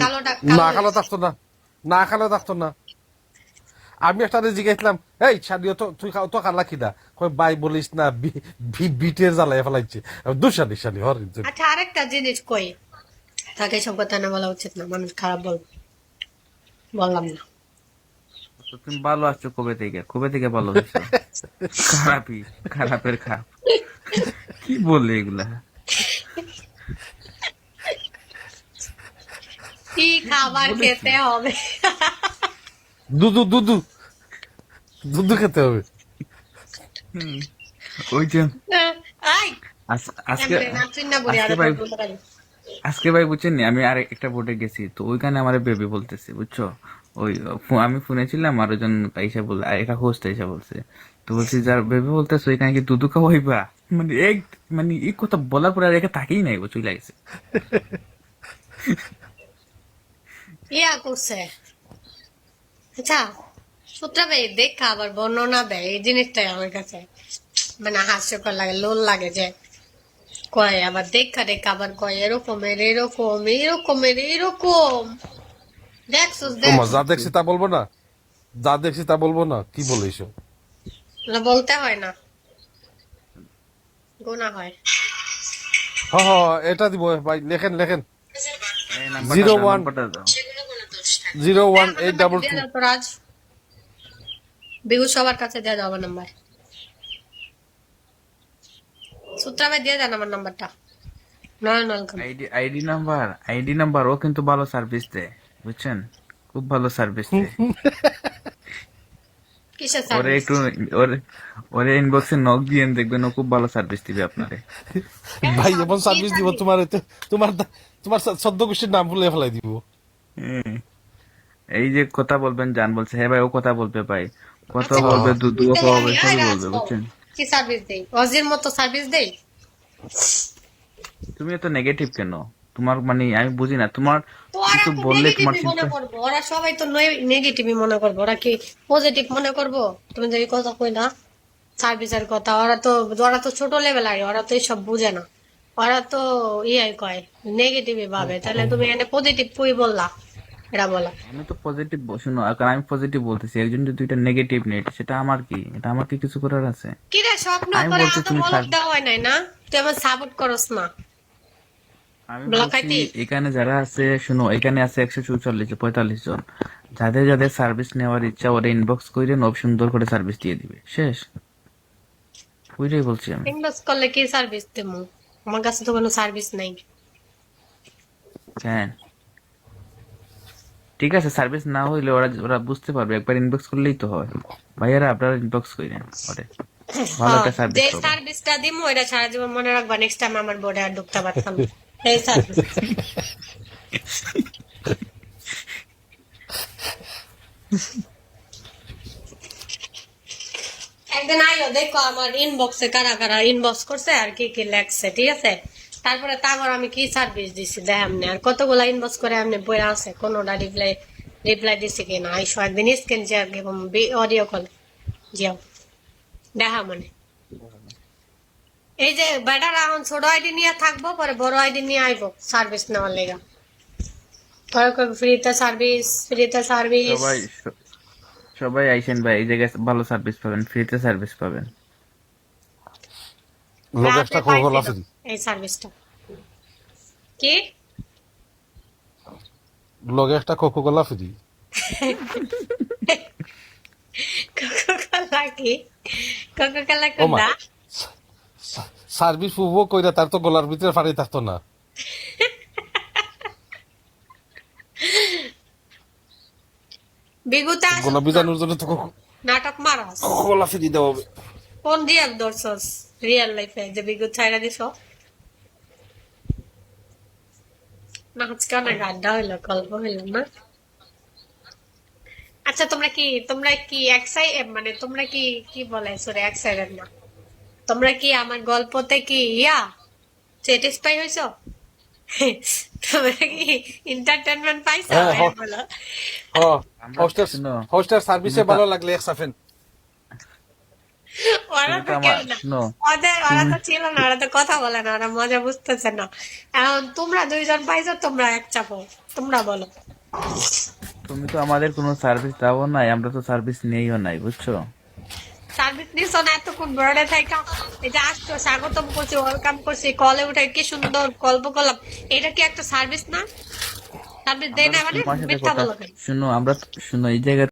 কালোটা না কালো খালো থাকতো না, না খালো থাকতো না। আমি একটা জিজ্ঞাসলাম, এই সাদিও তো তুই তো খালা কিনা, কই বাই বলিস না, বিটে জ্বালাই ফেলাইছে। দুশানি শালি হর আচ্ছা আরেকটা জিনিস কই, তাকে সব কথা না বলা উচিত না, মানুষ খারাপ বললাম না। তো তুমি ভালো আসছো কবে থেকে ভালো হয়েছো? খারাপই, খারাপের খারাপ। কি বললে এগুলা? কি খাবার বলেছি খেতে হবে? দুধু দুধু দুধু খেতে হবে। হুম, ওই যে আই আজকে এমরে না তুই না বলি আর আজকে ভাই বলতে পারি। আজকে ভাই বুঝছেন নি, আমি আর একটা বোর্ডে গেছি, তো ওইখানে আমার বেবি বলতেছে, বুঝছো? ওই আমি ফোনে ছিলাম, আর ওইজন এসে বল, আর একটা হোস্ট এসে বলছে, তো বলছি যার বেবি বলতেছে ওইখানে কি দুধু খাওয়াইবা? মানে এক, মানে এই কথা বলার পরে আর একে তাকেই নাই, চলে লাগছে। ইয়া করছে। আচ্ছা সূত্রা ভাই দেখা আবার বর্ণনা দেয়, এই জিনিসটাই আমার কাছে মানে হাস্যকর লাগে, লোল লাগে যে কয় আবার দেখা দেখা আবার কয় এরকমের এরকম এরকমের এরকম। দেখছস ও মা, যা দেখছস দেখছি তা বলবো না, যা দেখছি তা বলবো না, কি বলে এইসব? না বলতে হয় না, গুণা হয়। হ হ, এটা দিব ভাই, লেখেন লেখেন। এই নাম্বারটা জিরো দাও, ওয়ান নাম্বারটা দাও। জিরো এই ওয়ান আমার এইট নাম্বারটা ডাবল দিয়ে টু দাও তো রাজ, বিহু সবার কাছে দিয়ে দাও আমার নাম্বার। সূত্রা ভাই দিয়ে দেন আমার নাম্বারটা। নয়ন ওয়েলকাম। আইডি নাম্বার ও কিন্তু ভালো সার্ভিস দেয়, বুঝছেন? খুব ভালো সার্ভিস দেয়। কিসের ওরে সার্ভিস? একটু, ওরে ওরে ইনবক্সে নক দিয়ে দেখবেন, ও খুব ভালো সার্ভিস দিবে আপনারে। ভাই এমন সার্ভিস দিব তোমার এতে, তোমার তোমার সদ্য গোষ্ঠীর নাম ভুলে ফেলাই দিব। হ্যাঁ, এই যে কথা বলবেন, জান বলছে হ্যাঁ ভাই, ও কথা বলবে ভাই, কথা আচ্ছা বলবে, দুধুও বুঝতে খাওয়াবে, পারি। ওই সবই রাজ বলবে, কও, বুঝছেন? কি সার্ভিস দেই? অজির মতো সার্ভিস দেই? তুমি এত নেগেটিভ কেন? তোমার মানে আমি বুঝি না, তোমার তো ওরা কিছু তো বললে তোমার নেগেটিভই মনে চিন্তা। করবো, ওরা সবাই তো নেগেটিভই মনে করবো, ওরা কি পজিটিভ মনে করবো? তুমি যদি কথা কই না সার্ভিসের কথা, ওরা তো ছোট লেভেল আগে, ওরা তো এইসব বুঝে না, ওরা তো ইয়াই কয় নেগেটিভই ভাবে। তাহলে তুমি এনে পজিটিভ কই বললা, এটা বলা। আমি তো পজিটিভ, শুনো, কারণ আমি পজিটিভ বলতেছি, একজন যদি এটা নেগেটিভ নেই, সেটা আমার কি, এটা আমার কি কিছু করার আছে? কি রে স্বপ্ন, আমি তোরা বলছি এত তুমি বলদ দেওয়া হয় নাই না? তুই আমার সাপোর্ট করস না আমি বলছি ব্লকাইতি। এখানে যারা আছে, শুনো, এখানে আছে 144-45 জন, যাদের যাদের সার্ভিস নেওয়ার ইচ্ছা, ওরা ইনবক্স করে নব সুন্দর করে সার্ভিস দিয়ে দিবে, শেষ। ওইটাই বলছি আমি। ইনভেস্ট করলে কি সার্ভিস দেবো? আমার কাছে তো কোনো সার্ভিস নাই। হ্যাঁ, ঠিক আছে, সার্ভিস না হইলে ওরা ওরা বুঝতে পারবে, একবার ইনবক্স করলেই তো হয়। ভাইয়ারা আপনারা ইনবক্স করেন, ওরে ভালো হ্যাঁ, একটা সার্ভিস যে পাবেন। সার্ভিসটা দিমু এটা সারা জীবন মনে রাখবা, নেক্সট টাইম আমার বোর্ডে আর ঢুকতে পারতাম না। এই সার্ভিস একদিন আইও দেখো আমার ইনবক্সে কারা কারা ইনবক্স করছে আর কি কি লেখছে, ঠিক আছে? তারপরে তারপর আমি কি সার্ভিস দিছি দেখামনে, আর কতগুলা ইনবক্স করে এমনি বইরা আছে, কোনোটা রিপ্লাই রিপ্লাই দিছি কিনা। আইসো একদিন স্ক্রিন শেয়ার অডিও কল যাও দেখা মানে। এই যে বেটার এখন ছোট আইডি নিয়ে থাকবো, পরে বড় আইডি নিয়ে আইবো সার্ভিস নেওয়ার লেগা। ফ্রিতে সার্ভিস, ফ্রিতে সার্ভিস। সবাই সবাই আইসেন ভাই, এই জায়গায় ভালো সার্ভিস পাবেন, ফ্রিতে সার্ভিস পাবেন। লোক রাতে একটা কোকা পাইছিল ফ্রি, এই সার্ভিসটা। কি লগে একটা কোকা ফ্রি। কোকাকোলা কি? কোকাকোলা ও মা, কোনটা? সার্ভিস উপভোগ কইরা তার তো গলার ভিতরে ফাড়ি থাকতো না। বিগুতে গলা আসুস না, বিজানোর জন্য তো নাটক মারাস। কোলা ফ্রি দেওয়া হবে। কোন দিয়ে ধরছস রিয়েল লাইফে যে বিগু ছাইরা দিছ? না আজকে অনেক আড্ডা হইলো, গল্প হইলো না? আচ্ছা তোমরা কি মানে তোমরা কি কি বলে, সরি এক্সাইটেড না, তোমরা কি আমার গল্পতে কি স্যাটিসফাই হইছো? তোমরা কি এন্টারটেইনমেন্ট পাইছো? হ্যাঁ এই বলো। আমরা, হোস্টেল, শুনো, হোস্টেল তুমি সার্ভিসে তো ভালো লাগলে এক সাফেন। ওরা তুমি তো তো আমার, কেউ না, শুনো, ওরা তুমি তো ছিল না, ওরা তো কথা বলে না, ওরা মজা বুঝতেছে না। এখন তোমরা দুইজন পাইছো, তোমরা এক চাপো। তোমরা বলো। তুমি তো আমাদের কোনো সার্ভিস দাও নাই, আমরা তো সার্ভিস নেইও নাই, বুঝছো? সার্ভিস নিছো না এতক্ষণ বড়ে থাকা, এই যে আসছো স্বাগতম করছি, ওয়েলকাম করছি, কলে উঠে কি সুন্দর গল্প করলাম, এটা কি একটা সার্ভিস না? সার্ভিস দেয় আমরা না তো মানে তোমার সাথে মিথ্যা কথা, বলো কেন? শুনো, আমরা শুনো, এই জায়গায়